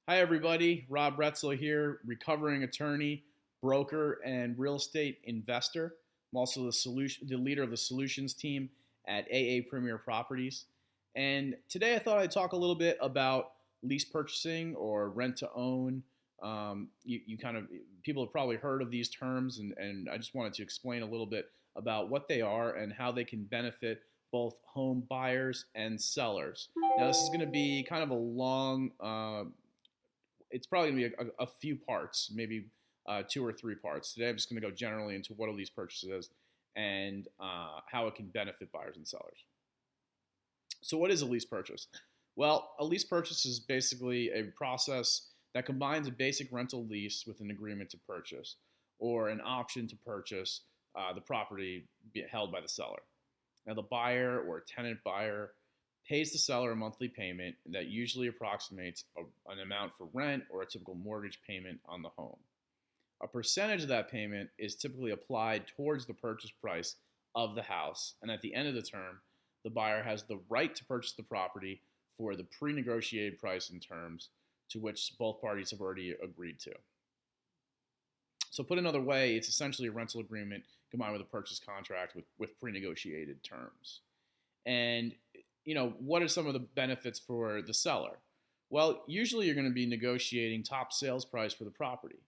Hi, everybody. Rob Retzel here, recovering attorney, broker, and real estate investor. I'm also the leader of the solutions team at AA Premier Properties. And today I thought I'd talk a little bit about lease purchasing or rent to own. You kind of people have probably heard of these terms, and I just wanted to explain a little bit about what they are and how they can benefit both home buyers and sellers. Now, this is going to be kind of a long it's probably going to be a few parts, maybe two or three parts. Today, I'm just going to go generally into what a lease purchase is and how it can benefit buyers and sellers. So, what is a lease purchase? Well, a lease purchase is basically a process that combines a basic rental lease with an agreement to purchase or an option to purchase the property held by the seller. Now, the buyer or tenant buyer pays the seller a monthly payment that usually approximates an amount for rent or a typical mortgage payment on the home. A percentage of that payment is typically applied towards the purchase price of the house, and at the end of the term, the buyer has the right to purchase the property for the pre negotiated price and terms to which both parties have already agreed to. So, put another way, it's essentially a rental agreement combined with a purchase contract with pre negotiated terms. And what are some of the benefits for the seller? Well, usually you're going to be negotiating top sales price for the property.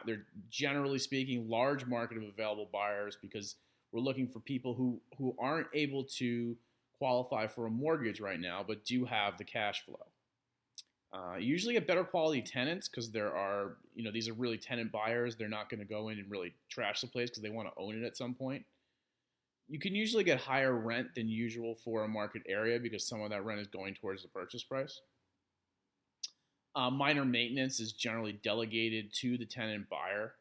They're generally speaking large market of available buyers because we're looking for people who aren't able to qualify for a mortgage right now, but do have the cash flow. Usually get better quality tenants because these are really tenant buyers. They're not going to go in and really trash the place because they want to own it at some point. You can usually get higher rent than usual for a market area because some of that rent is going towards the purchase price. Minor maintenance is generally delegated to the tenant buyer,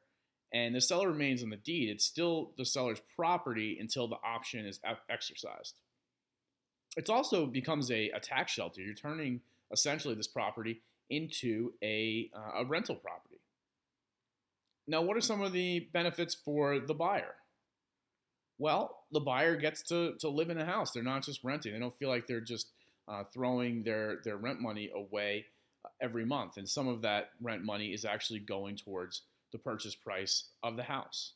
and the seller remains on the deed. It's still the seller's property until the option is exercised. It also becomes a tax shelter. You're turning essentially this property into a rental property. Now, what are some of the benefits for the buyer? Well, the buyer gets to live in a house. They're not just renting. They don't feel like they're just throwing their rent money away every month. And some of that rent money is actually going towards the purchase price of the house.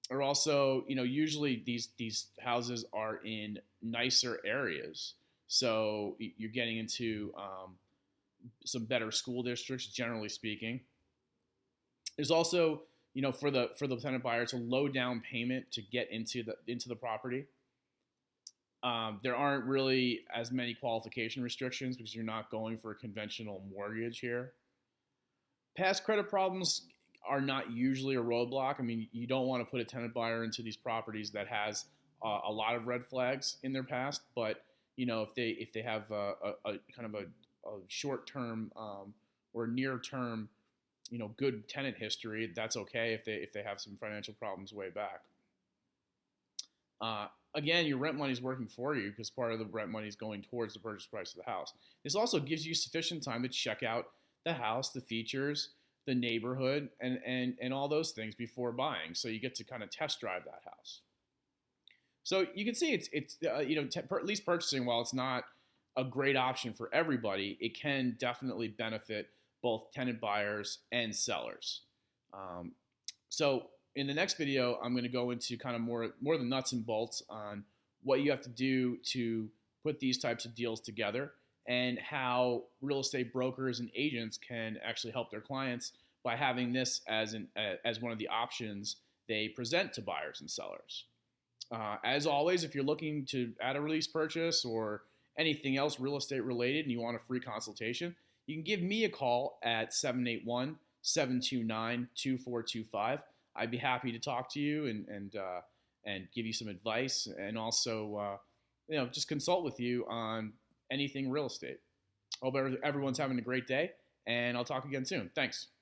Or also, usually these houses are in nicer areas. So you're getting into some better school districts, generally speaking. There's also for the tenant buyer, it's a low down payment to get into the property. There aren't really as many qualification restrictions because you're not going for a conventional mortgage here. Past credit problems are not usually a roadblock. I mean, you don't want to put a tenant buyer into these properties that has a lot of red flags in their past. But if they have a kind of a short term or near term good tenant history, that's okay if they have some financial problems way back. Again, your rent money is working for you because part of the rent money is going towards the purchase price of the house. This also gives you sufficient time to check out the house, the features, the neighborhood, and all those things before buying. So you get to kind of test drive that house. So you can see lease purchasing, while it's not a great option for everybody, it can definitely benefit both tenant buyers and sellers. So in the next video, I'm going to go into kind of more the nuts and bolts on what you have to do to put these types of deals together and how real estate brokers and agents can actually help their clients by having this as one of the options they present to buyers and sellers. As always, if you're looking to add a release purchase or anything else real estate related and you want a free consultation, you can give me a call at 781-729-2425. I'd be happy to talk to you and give you some advice and also just consult with you on anything real estate. Hope everyone's having a great day, and I'll talk again soon. Thanks.